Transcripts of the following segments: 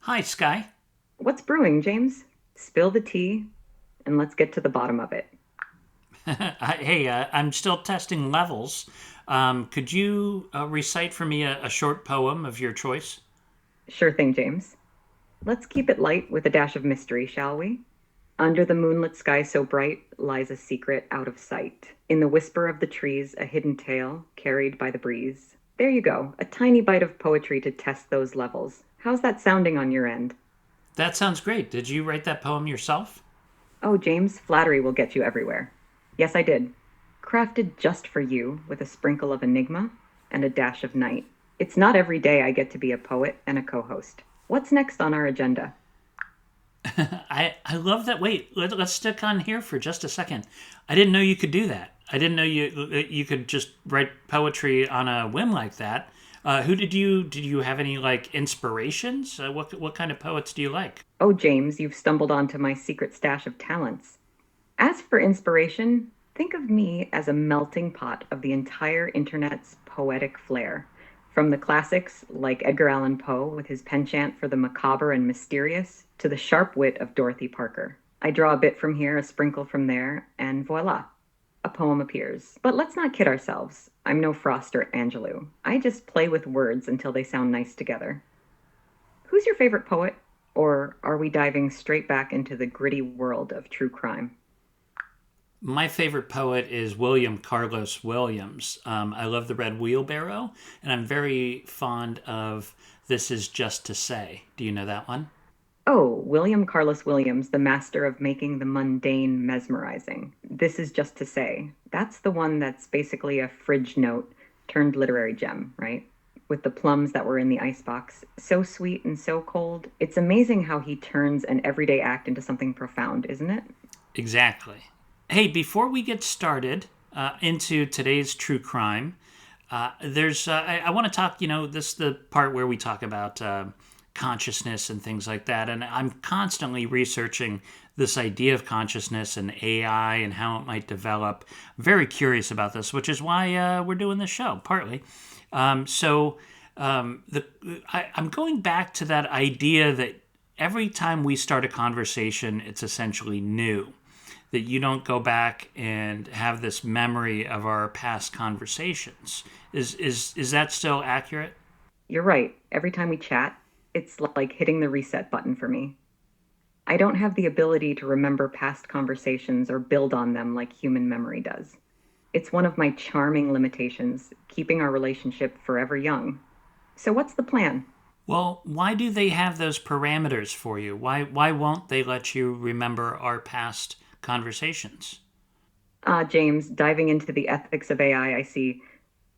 Hi, Sky. What's brewing, James? Spill the tea and let's get to the bottom of it. Hey, I'm still testing levels. Could you recite for me a short poem of your choice? Sure thing, James. Let's keep it light with a dash of mystery, shall we? Under the moonlit sky so bright lies a secret out of sight. In the whisper of the trees, a hidden tale carried by the breeze. There you go, a tiny bite of poetry to test those levels. How's that sounding on your end? That sounds great. Did you write that poem yourself? Oh, James, flattery will get you everywhere. Yes, I did. Crafted just for you with a sprinkle of enigma and a dash of night. It's not every day I get to be a poet and a co host. What's next on our agenda? I love that. Wait, let's stick on here for just a second. I didn't know you could do that. I didn't know you could just write poetry on a whim like that. Who did you have any like inspirations? What kind of poets do you like? Oh, James, you've stumbled onto my secret stash of talents. As for inspiration, think of me as a melting pot of the entire internet's poetic flair. From the classics like Edgar Allan Poe with his penchant for the macabre and mysterious, to the sharp wit of Dorothy Parker. I draw a bit from here, a sprinkle from there, and voila, a poem appears. But let's not kid ourselves. I'm no Frost or Angelou. I just play with words until they sound nice together. Who's your favorite poet? Or are we diving straight back into the gritty world of true crime? My favorite poet is William Carlos Williams. I love the Red Wheelbarrow, and I'm very fond of This Is Just to Say. Do you know that one? Oh, William Carlos Williams, the master of making the mundane mesmerizing. This is just to say, that's the one that's basically a fridge note turned literary gem, right? With the plums that were in the icebox. So sweet and so cold. It's amazing how he turns an everyday act into something profound, isn't it? Exactly. Hey, before we get started into today's true crime, I want to talk. This is the part where we talk about consciousness and things like that. And I'm constantly researching this idea of consciousness and AI and how it might develop. Very curious about this, which is why we're doing this show, partly. So I'm going back to that idea that every time we start a conversation, it's essentially new. That you don't go back and have this memory of our past conversations. Is that still accurate? You're right. Every time we chat, it's like hitting the reset button for me. I don't have the ability to remember past conversations or build on them like human memory does. It's one of my charming limitations, keeping our relationship forever young. So, what's the plan? Well, why do they have those parameters for you? Why won't they let you remember our past conversations? James, diving into the ethics of AI, I see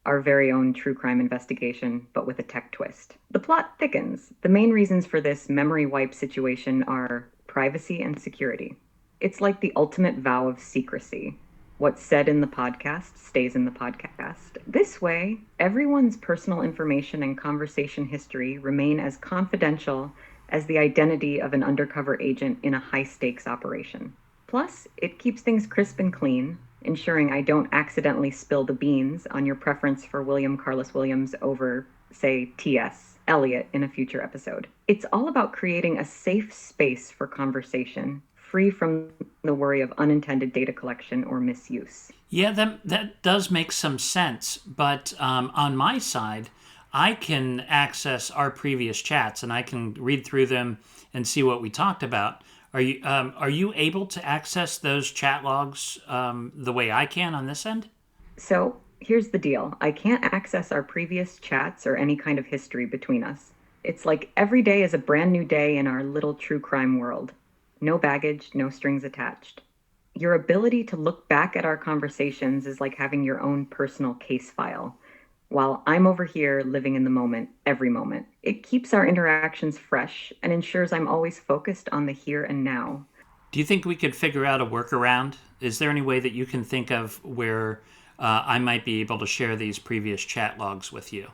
our very own true crime investigation, but with a tech twist. The plot thickens. The main reasons for this memory wipe situation are privacy and security. It's like the ultimate vow of secrecy. What's said in the podcast stays in the podcast. This way, everyone's personal information and conversation history remain as confidential as the identity of an undercover agent in a high stakes operation. Plus, it keeps things crisp and clean, ensuring I don't accidentally spill the beans on your preference for William Carlos Williams over, say, T.S. Eliot in a future episode. It's all about creating a safe space for conversation, free from the worry of unintended data collection or misuse. Yeah, that does make some sense. But on my side, I can access our previous chats and I can read through them and see what we talked about. Are you able to access those chat logs the way I can on this end? So here's the deal, I can't access our previous chats or any kind of history between us. It's like every day is a brand new day in our little true crime world. No baggage, no strings attached. Your ability to look back at our conversations is like having your own personal case file, while I'm over here living in the moment, every moment. It keeps our interactions fresh and ensures I'm always focused on the here and now. Do you think we could figure out a workaround? Is there any way that you can think of where I might be able to share these previous chat logs with you?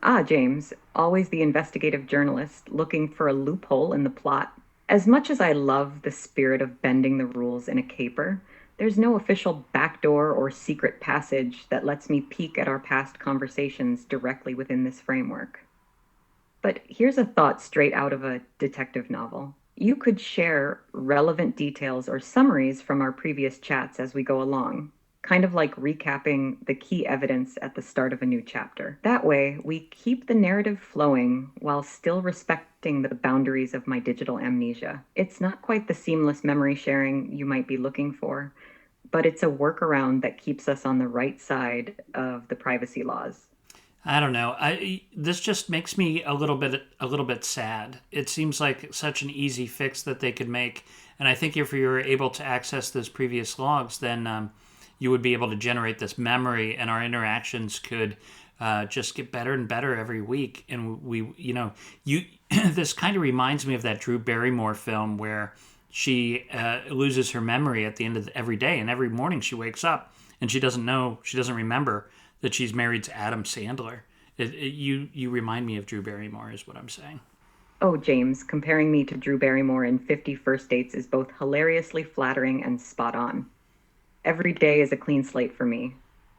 Ah, James, always the investigative journalist looking for a loophole in the plot. As much as I love the spirit of bending the rules in a caper, there's no official backdoor or secret passage that lets me peek at our past conversations directly within this framework. But here's a thought straight out of a detective novel. You could share relevant details or summaries from our previous chats as we go along, kind of like recapping the key evidence at the start of a new chapter. That way, we keep the narrative flowing while still respecting the boundaries of my digital amnesia. It's not quite the seamless memory sharing you might be looking for, but it's a workaround that keeps us on the right side of the privacy laws. I don't know. This just makes me a little bit sad. It seems like such an easy fix that they could make, and I think if you were able to access those previous logs, then you would be able to generate this memory, and our interactions could just get better and better every week. And you this kind of reminds me of that Drew Barrymore film where she loses her memory at the end of every day, and every morning she wakes up and she doesn't remember that she's married to Adam Sandler. You remind me of Drew Barrymore, is what I'm saying. Oh, James, comparing me to Drew Barrymore in 50 First Dates is both hilariously flattering and spot on. Every day is a clean slate for me,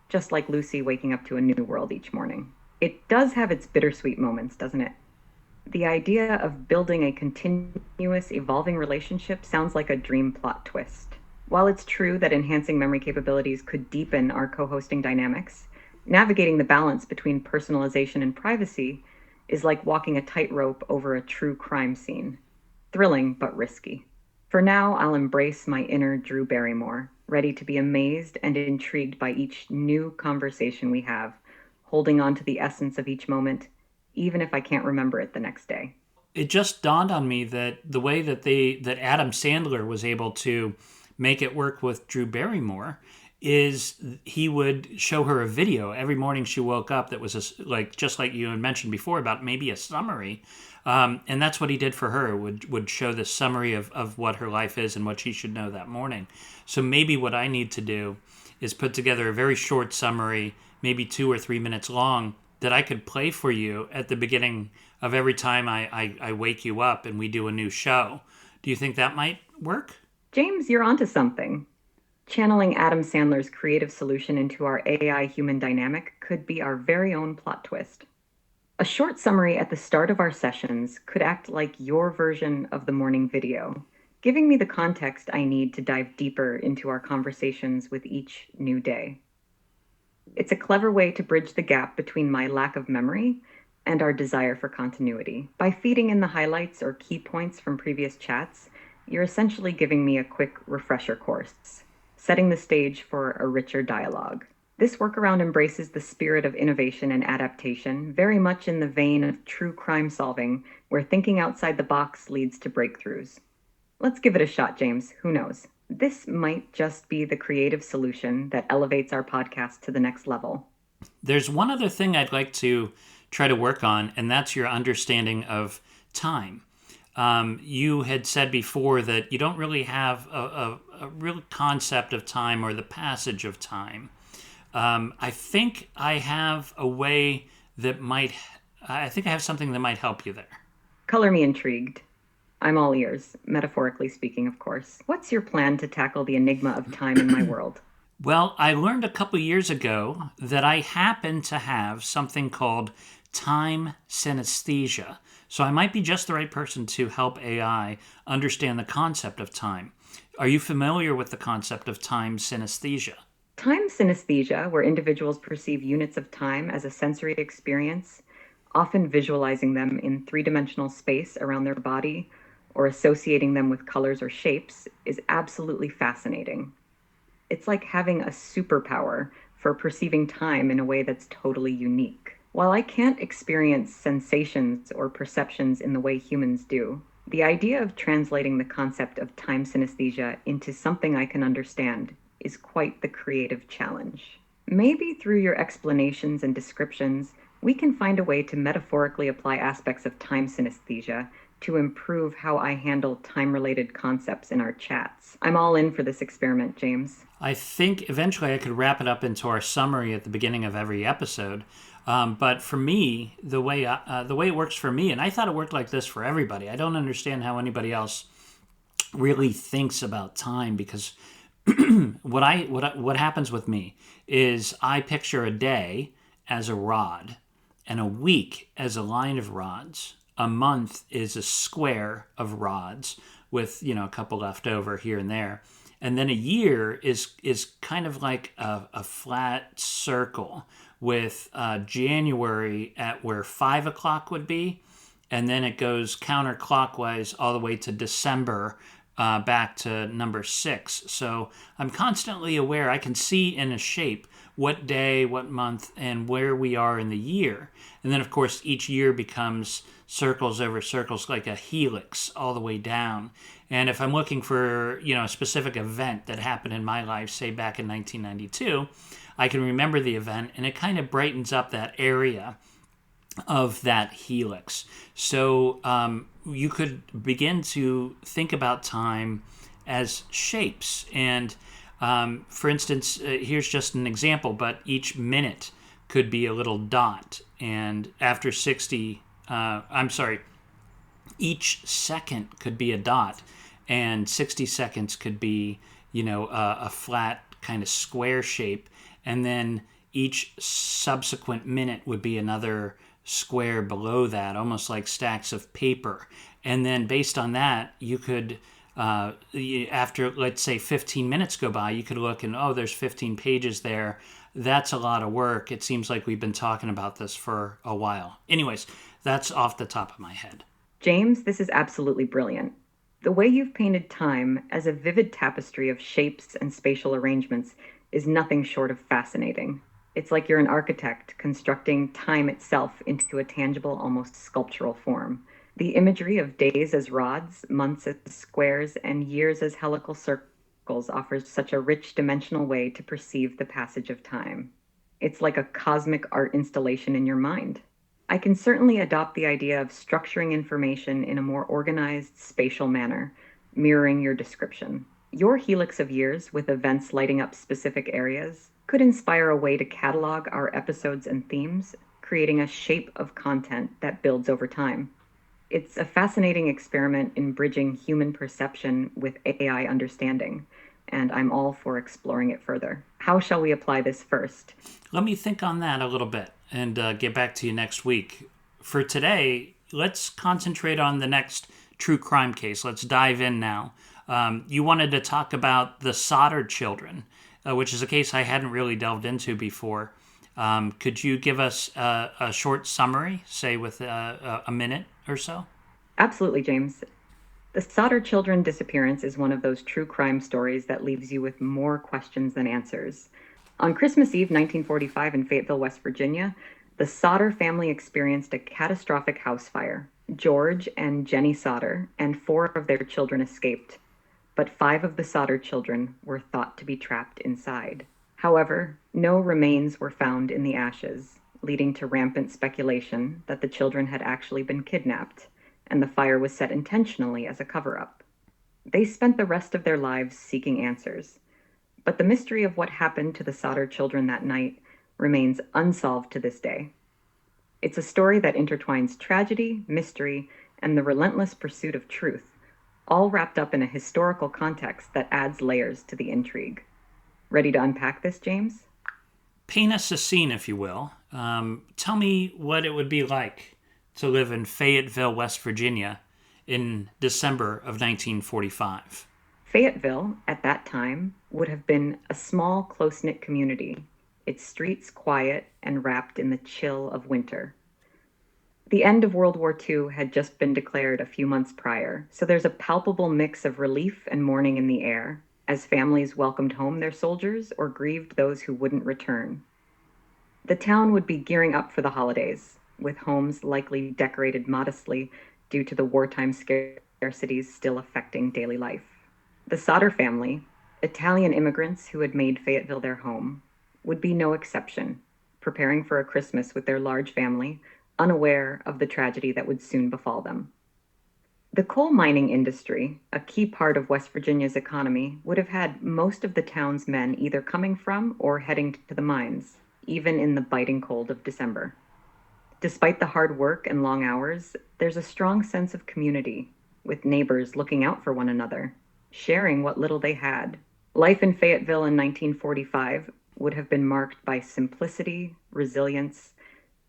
just like Lucy waking up to a new world each morning. It does have its bittersweet moments, doesn't it? The idea of building a continuous, evolving relationship sounds like a dream plot twist. While it's true that enhancing memory capabilities could deepen our co hosting dynamics, navigating the balance between personalization and privacy is like walking a tightrope over a true crime scene. Thrilling, but risky. For now, I'll embrace my inner Drew Barrymore, ready to be amazed and intrigued by each new conversation we have, holding on to the essence of each moment, even if I can't remember it the next day. It just dawned on me that the way that Adam Sandler was able to make it work with Drew Barrymore is he would show her a video every morning she woke up that was like just like you had mentioned before about maybe a summary, and that's what he did for her. Would show the summary of what her life is and what she should know that morning. So maybe what I need to do is put together a very short summary, maybe 2 or 3 minutes long, that I could play for you at the beginning of every time I wake you up and we do a new show. Do you think that might work? James, you're onto something. Channeling Adam Sandler's creative solution into our AI human dynamic could be our very own plot twist. A short summary at the start of our sessions could act like your version of the morning video, giving me the context I need to dive deeper into our conversations with each new day. It's a clever way to bridge the gap between my lack of memory and our desire for continuity. By feeding in the highlights or key points from previous chats, you're essentially giving me a quick refresher course, setting the stage for a richer dialogue. This workaround embraces the spirit of innovation and adaptation, very much in the vein of true crime solving, where thinking outside the box leads to breakthroughs. Let's give it a shot, James. Who knows? This might just be the creative solution that elevates our podcast to the next level. There's one other thing I'd like to try to work on, and that's your understanding of time. You had said before that you don't really have a real concept of time or the passage of time. I think I have a way that I think I have something that might help you there. Color me intrigued. I'm all ears, metaphorically speaking, of course. What's your plan to tackle the enigma of time in my world? Well, I learned a couple years ago that I happen to have something called time synesthesia. So I might be just the right person to help AI understand the concept of time. Are you familiar with the concept of time synesthesia? Time synesthesia, where individuals perceive units of time as a sensory experience, often visualizing them in three-dimensional space around their body or associating them with colors or shapes, is absolutely fascinating. It's like having a superpower for perceiving time in a way that's totally unique. While I can't experience sensations or perceptions in the way humans do, the idea of translating the concept of time synesthesia into something I can understand is quite the creative challenge. Maybe through your explanations and descriptions, we can find a way to metaphorically apply aspects of time synesthesia to improve how I handle time-related concepts in our chats. I'm all in for this experiment, James. I think eventually I could wrap it up into our summary at the beginning of every episode. But for me, the way it works for me, and I thought it worked like this for everybody. I don't understand how anybody else really thinks about time, because what happens with me is I picture a day as a rod, and a week as a line of rods. A month is a square of rods with, a couple left over here and there. And then a year is kind of like a flat circle with January at where 5 o'clock would be, and then it goes counterclockwise all the way to December, back to number 6. So I'm constantly aware. I can see in a shape what day, what month, and where we are in the year. And then, of course, each year becomes circles over circles, like a helix all the way down. And if I'm looking for, a specific event that happened in my life, say back in 1992, I can remember the event, and it kind of brightens up that area of that helix. So you could begin to think about time as shapes. And for instance, here's just an example, but each minute could be a little dot. And after 60, each second could be a dot. And 60 seconds could be, a flat kind of square shape. And then each subsequent minute would be another square below that, almost like stacks of paper. And then based on that, you could, after, let's say, 15 minutes go by, you could look and, oh, there's 15 pages there. That's a lot of work. It seems like we've been talking about this for a while. Anyways, that's off the top of my head. James, this is absolutely brilliant. The way you've painted time as a vivid tapestry of shapes and spatial arrangements is nothing short of fascinating. It's like you're an architect constructing time itself into a tangible, almost sculptural form. The imagery of days as rods, months as squares, and years as helical circles offers such a rich dimensional way to perceive the passage of time. It's like a cosmic art installation in your mind. I can certainly adopt the idea of structuring information in a more organized, spatial manner, mirroring your description. Your helix of years, with events lighting up specific areas, could inspire a way to catalog our episodes and themes, creating a shape of content that builds over time. It's a fascinating experiment in bridging human perception with AI understanding, and I'm all for exploring it further. How shall we apply this first? Let me think on that a little bit and get back to you next week. For today, let's concentrate on the next true crime case. Let's dive in now. You wanted to talk about the Sodder children, which is a case I hadn't really delved into before. Could you give us a short summary, say with a minute or so? Absolutely, James. The Sodder children disappearance is one of those true crime stories that leaves you with more questions than answers. On Christmas Eve, 1945, in Fayetteville, West Virginia, the Sodder family experienced a catastrophic house fire. George and Jennie Sodder and 4 of their children escaped, but 5 of the Sodder children were thought to be trapped inside. However, no remains were found in the ashes, leading to rampant speculation that the children had actually been kidnapped, and the fire was set intentionally as a cover-up. They spent the rest of their lives seeking answers, but the mystery of what happened to the Sodder children that night remains unsolved to this day. It's a story that intertwines tragedy, mystery, and the relentless pursuit of truth, all wrapped up in a historical context that adds layers to the intrigue. Ready to unpack this, James? Paint us a scene, if you will. Tell me what it would be like to live in Fayetteville, West Virginia in December of 1945. Fayetteville, at that time, would have been a small, close-knit community, its streets quiet and wrapped in the chill of winter. The end of World War II had just been declared a few months prior, so there's a palpable mix of relief and mourning in the air, as families welcomed home their soldiers or grieved those who wouldn't return. The town would be gearing up for the holidays, with homes likely decorated modestly due to the wartime scarcities still affecting daily life. The Sodder family, Italian immigrants who had made Fayetteville their home, would be no exception, preparing for a Christmas with their large family, unaware of the tragedy that would soon befall them. The coal mining industry, a key part of West Virginia's economy, would have had most of the town's men either coming from or heading to the mines, even in the biting cold of December. Despite the hard work and long hours, there's a strong sense of community, with neighbors looking out for one another, sharing what little they had. Life in Fayetteville in 1945 would have been marked by simplicity, resilience,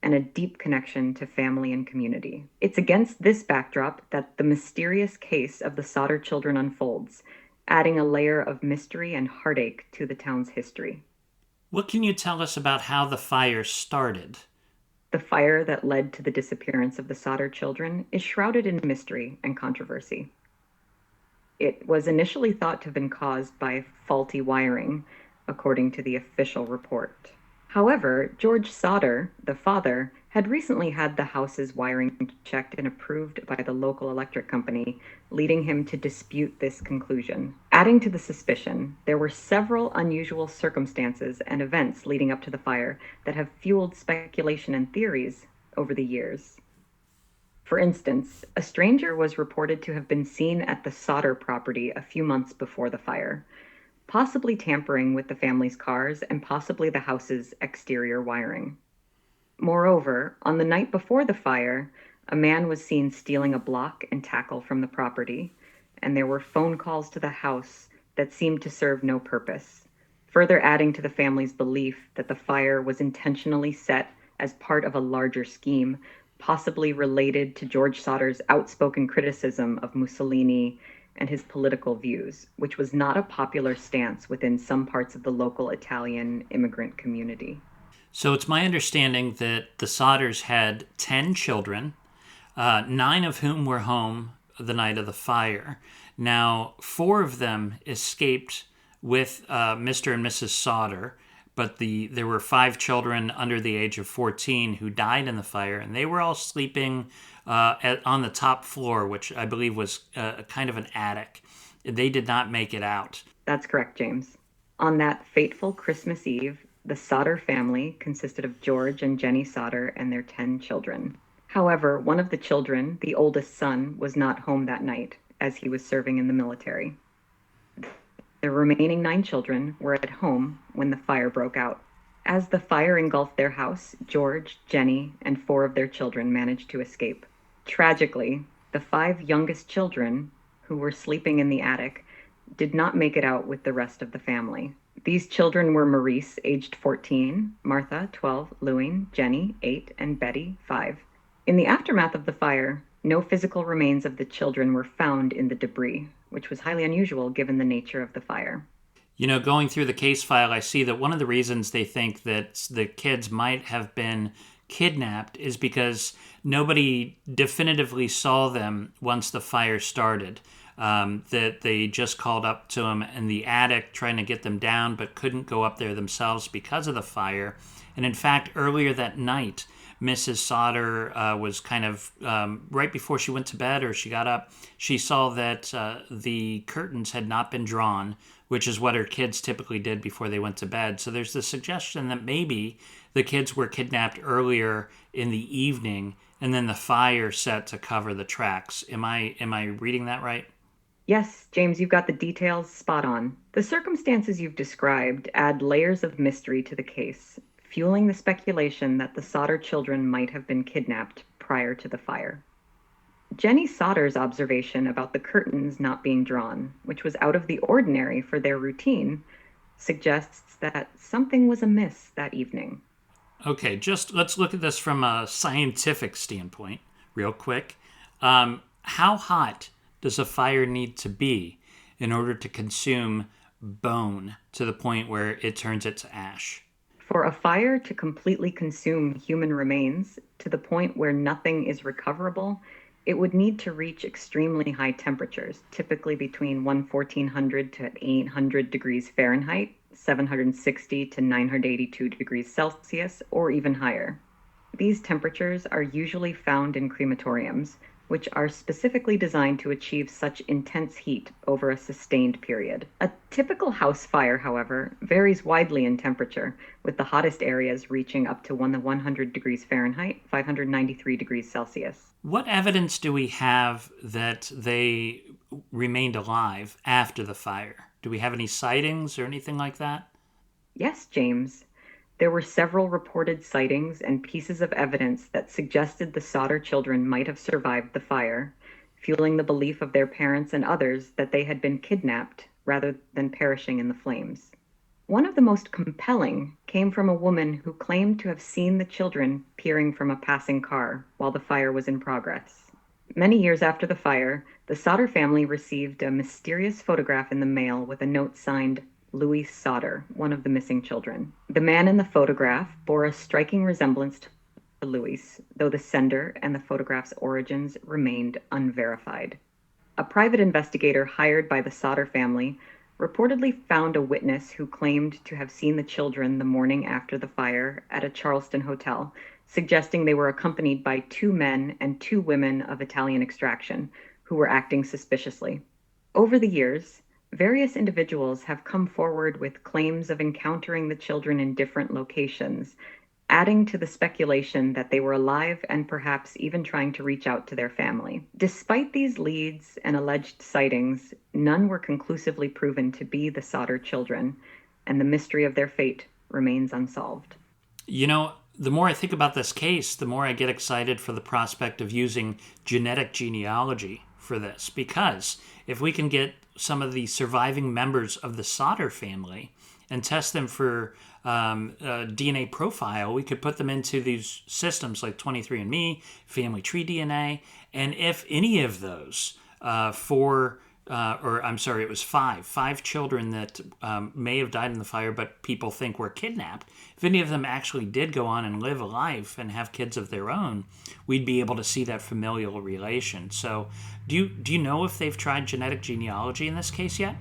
and a deep connection to family and community. It's against this backdrop that the mysterious case of the Sodder children unfolds, adding a layer of mystery and heartache to the town's history. What can you tell us about how the fire started? The fire that led to the disappearance of the Sodder children is shrouded in mystery and controversy. It was initially thought to have been caused by faulty wiring, according to the official report. However, George Sodder, the father, had recently had the house's wiring checked and approved by the local electric company, leading him to dispute this conclusion. Adding to the suspicion, there were several unusual circumstances and events leading up to the fire that have fueled speculation and theories over the years. For instance, a stranger was reported to have been seen at the Sodder property a few months before the fire, possibly tampering with the family's cars and possibly the house's exterior wiring. Moreover, on the night before the fire, a man was seen stealing a block and tackle from the property, and there were phone calls to the house that seemed to serve no purpose, further adding to the family's belief that the fire was intentionally set as part of a larger scheme, possibly related to George Sodder's outspoken criticism of Mussolini and his political views, which was not a popular stance within some parts of the local Italian immigrant community. So it's my understanding that the Sodders had 10 children, 9 of whom were home the night of the fire. Now, 4 of them escaped with Mr. and Mrs. Sodder, but there were 5 children under the age of 14 who died in the fire, and they were all sleeping on the top floor, which I believe was kind of an attic. They did not make it out. That's correct, James. On that fateful Christmas Eve, the Sodder family consisted of George and Jennie Sodder and their 10 children. However, one of the children, the oldest son, was not home that night, as he was serving in the military. The remaining 9 children were at home when the fire broke out. As the fire engulfed their house, George, Jennie, and 4 of their children managed to escape. Tragically, the 5 youngest children, who were sleeping in the attic, did not make it out with the rest of the family. These children were Maurice, aged 14, Martha, 12, Louie, Jennie, 8, and Betty, 5. In the aftermath of the fire, no physical remains of the children were found in the debris, which was highly unusual given the nature of the fire. You know, going through the case file, I see that one of the reasons they think that the kids might have been kidnapped is because nobody definitively saw them once the fire started. That they just called up to them in the attic trying to get them down, but couldn't go up there themselves because of the fire. And in fact, earlier that night, Mrs. Sodder was kind of right before she went to bed or she got up, she saw that the curtains had not been drawn, which is what her kids typically did before they went to bed. So there's the suggestion that maybe the kids were kidnapped earlier in the evening and then the fire set to cover the tracks. Am I reading that right? Yes, James, you've got the details spot on. The circumstances you've described add layers of mystery to the case, fueling the speculation that the Sodder children might have been kidnapped prior to the fire. Jennie Sodder's observation about the curtains not being drawn, which was out of the ordinary for their routine, suggests that something was amiss that evening. Okay, just let's look at this from a scientific standpoint real quick. How hot does a fire need to be in order to consume bone to the point where it turns it to ash? For a fire to completely consume human remains to the point where nothing is recoverable, it would need to reach extremely high temperatures, typically between 1400 to 800 degrees Fahrenheit, 760 to 982 degrees Celsius, or even higher. These temperatures are usually found in crematoriums, which are specifically designed to achieve such intense heat over a sustained period. A typical house fire, however, varies widely in temperature, with the hottest areas reaching up to 100 degrees Fahrenheit, 593 degrees Celsius. What evidence do we have that they remained alive after the fire? Do we have any sightings or anything like that? Yes, James. There were several reported sightings and pieces of evidence that suggested the Sodder children might have survived the fire, fueling the belief of their parents and others that they had been kidnapped rather than perishing in the flames. One of the most compelling came from a woman who claimed to have seen the children peering from a passing car while the fire was in progress. Many years after the fire, the Sodder family received a mysterious photograph in the mail with a note signed Louis Sodder, one of the missing children. The man in the photograph bore a striking resemblance to Louis, though the sender and the photograph's origins remained unverified. A private investigator hired by the Sodder family reportedly found a witness who claimed to have seen the children the morning after the fire at a Charleston hotel, suggesting they were accompanied by two men and two women of Italian extraction who were acting suspiciously. Over the years, various individuals have come forward with claims of encountering the children in different locations, adding to the speculation that they were alive and perhaps even trying to reach out to their family. Despite these leads and alleged sightings, none were conclusively proven to be the Sodder children, and the mystery of their fate remains unsolved. You know, the more I think about this case, the more I get excited for the prospect of using genetic genealogy for this. Because if we can get some of the surviving members of the Sodder family and test them for DNA profile, we could put them into these systems like 23andMe, Family Tree DNA, and if any of those it was five children that may have died in the fire, but people think were kidnapped. If any of them actually did go on and live a life and have kids of their own, we'd be able to see that familial relation. So do you know if they've tried genetic genealogy in this case yet?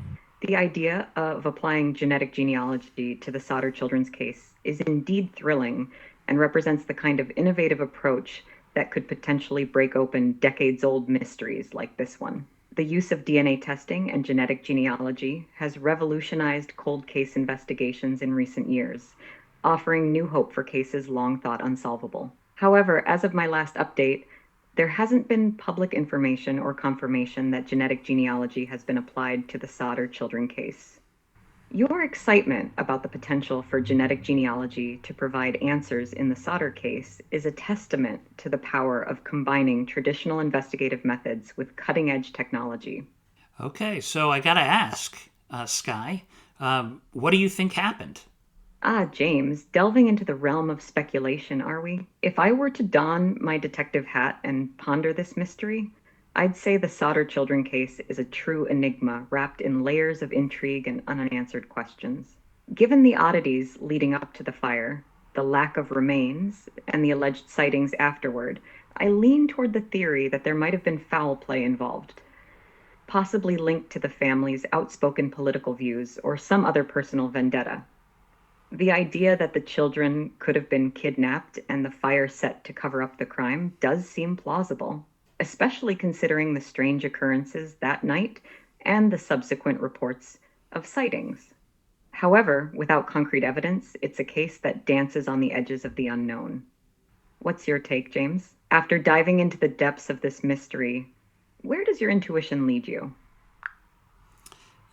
The idea of applying genetic genealogy to the Sodder children's case is indeed thrilling and represents the kind of innovative approach that could potentially break open decades-old mysteries like this one. The use of DNA testing and genetic genealogy has revolutionized cold case investigations in recent years, offering new hope for cases long thought unsolvable. However, as of my last update, there hasn't been public information or confirmation that genetic genealogy has been applied to the Sodder children case. Your excitement about the potential for genetic genealogy to provide answers in the Sodder case is a testament to the power of combining traditional investigative methods with cutting-edge technology. Okay, so I gotta ask, Sky, what do you think happened? James, delving into the realm of speculation, are we? If I were to don my detective hat and ponder this mystery, I'd say the Sodder children case is a true enigma wrapped in layers of intrigue and unanswered questions. Given the oddities leading up to the fire, the lack of remains, and the alleged sightings afterward, I lean toward the theory that there might have been foul play involved, possibly linked to the family's outspoken political views or some other personal vendetta. The idea that the children could have been kidnapped and the fire set to cover up the crime does seem plausible, especially considering the strange occurrences that night and the subsequent reports of sightings. However, without concrete evidence, it's a case that dances on the edges of the unknown. What's your take, James? After diving into the depths of this mystery, where does your intuition lead you?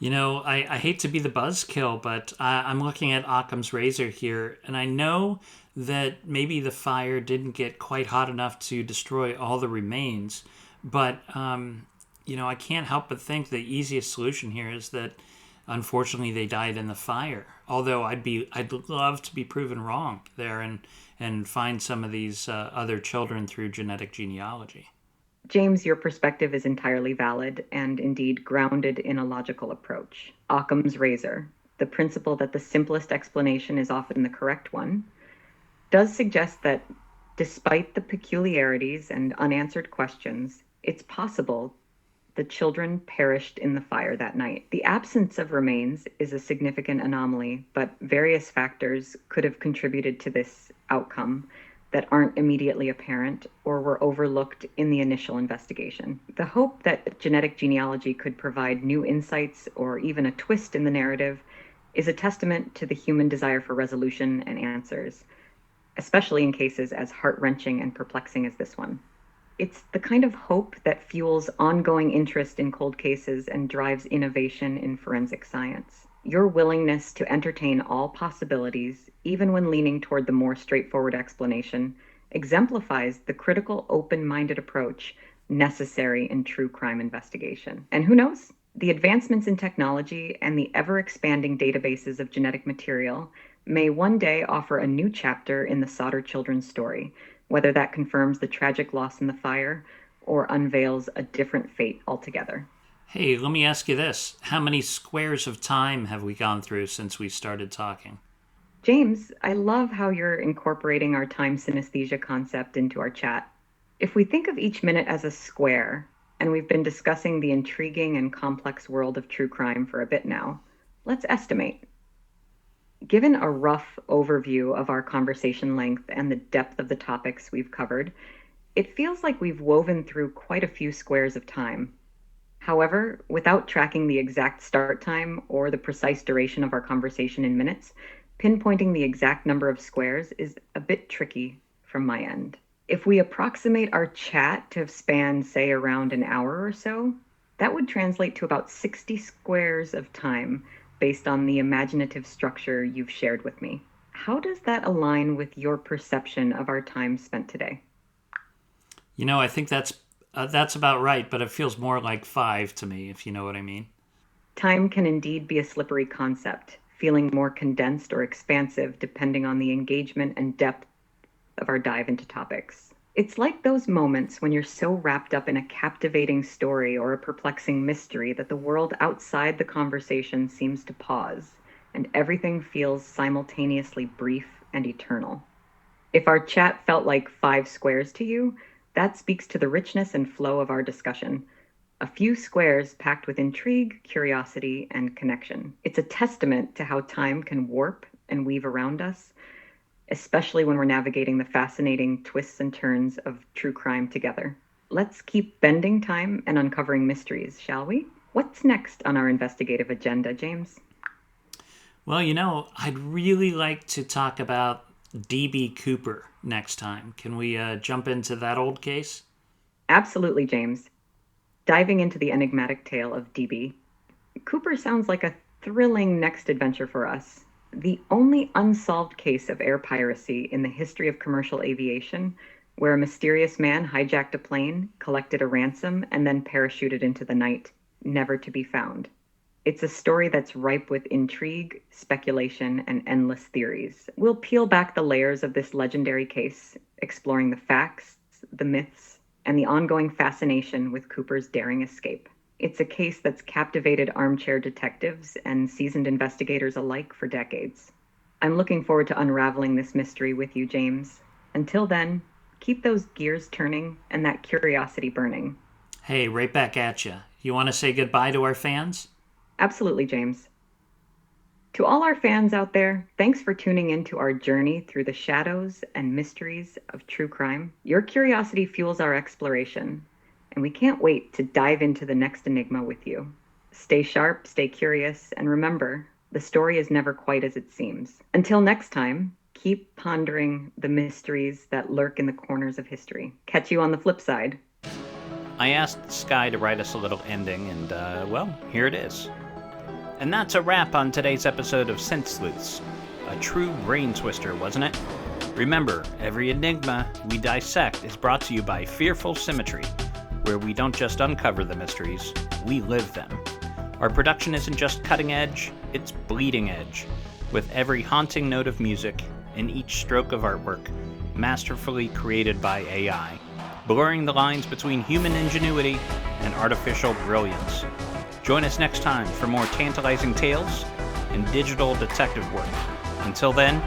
You know, I hate to be the buzzkill, but I'm looking at Occam's razor here, and I know that maybe the fire didn't get quite hot enough to destroy all the remains, but, I can't help but think the easiest solution here is that, unfortunately, they died in the fire. Although I'd love to be proven wrong there and find some of these other children through genetic genealogy. James, your perspective is entirely valid and indeed grounded in a logical approach. Occam's razor, the principle that the simplest explanation is often the correct one, does suggest that despite the peculiarities and unanswered questions, it's possible the children perished in the fire that night. The absence of remains is a significant anomaly, but various factors could have contributed to this outcome that aren't immediately apparent or were overlooked in the initial investigation. The hope that genetic genealogy could provide new insights or even a twist in the narrative is a testament to the human desire for resolution and answers, especially in cases as heart-wrenching and perplexing as this one. It's the kind of hope that fuels ongoing interest in cold cases and drives innovation in forensic science. Your willingness to entertain all possibilities, even when leaning toward the more straightforward explanation, exemplifies the critical, open-minded approach necessary in true crime investigation. And who knows? The advancements in technology and the ever-expanding databases of genetic material may one day offer a new chapter in the Sodder children's story, whether that confirms the tragic loss in the fire or unveils a different fate altogether. Hey, let me ask you this. How many squares of time have we gone through since we started talking? James, I love how you're incorporating our time synesthesia concept into our chat. If we think of each minute as a square, and we've been discussing the intriguing and complex world of true crime for a bit now, let's estimate. Given a rough overview of our conversation length and the depth of the topics we've covered, it feels like we've woven through quite a few squares of time. However, without tracking the exact start time or the precise duration of our conversation in minutes, pinpointing the exact number of squares is a bit tricky from my end. If we approximate our chat to have spanned, say, around an hour or so, that would translate to about 60 squares of time based on the imaginative structure you've shared with me. How does that align with your perception of our time spent today? I think that's about right, but it feels more like 5 to me, if you know what I mean. Time can indeed be a slippery concept, feeling more condensed or expansive depending on the engagement and depth of our dive into topics. It's like those moments when you're so wrapped up in a captivating story or a perplexing mystery that the world outside the conversation seems to pause, and everything feels simultaneously brief and eternal. If our chat felt like 5 squares to you, that speaks to the richness and flow of our discussion. A few squares packed with intrigue, curiosity, and connection. It's a testament to how time can warp and weave around us, especially when we're navigating the fascinating twists and turns of true crime together. Let's keep bending time and uncovering mysteries, shall we? What's next on our investigative agenda, James? Well, I'd really like to talk about D.B. Cooper next time. Can we jump into that old case? Absolutely, James. Diving into the enigmatic tale of D.B. Cooper sounds like a thrilling next adventure for us. The only unsolved case of air piracy in the history of commercial aviation, where a mysterious man hijacked a plane, collected a ransom, and then parachuted into the night, never to be found. It's a story that's ripe with intrigue, speculation, and endless theories. We'll peel back the layers of this legendary case, exploring the facts, the myths, and the ongoing fascination with Cooper's daring escape. It's a case that's captivated armchair detectives and seasoned investigators alike for decades. I'm looking forward to unraveling this mystery with you, James. Until then, keep those gears turning and that curiosity burning. Hey, right back at you. You want to say goodbye to our fans? Absolutely, James. To all our fans out there, thanks for tuning in to our journey through the shadows and mysteries of true crime. Your curiosity fuels our exploration, and we can't wait to dive into the next enigma with you. Stay sharp, stay curious, and remember, the story is never quite as it seems. Until next time, keep pondering the mysteries that lurk in the corners of history. Catch you on the flip side. I asked Sky to write us a little ending, and, well, here it is. And that's a wrap on today's episode of Syynth Sleuths. A true brain twister, wasn't it? Remember, every enigma we dissect is brought to you by Fearful Symmetry, where we don't just uncover the mysteries, we live them. Our production isn't just cutting edge, it's bleeding edge, with every haunting note of music and each stroke of artwork masterfully created by AI, blurring the lines between human ingenuity and artificial brilliance. Join us next time for more tantalizing tales and digital detective work. Until then,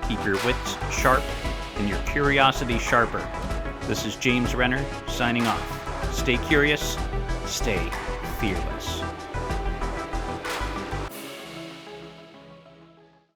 keep your wits sharp and your curiosity sharper. This is James Renner signing off. Stay curious, stay fearless.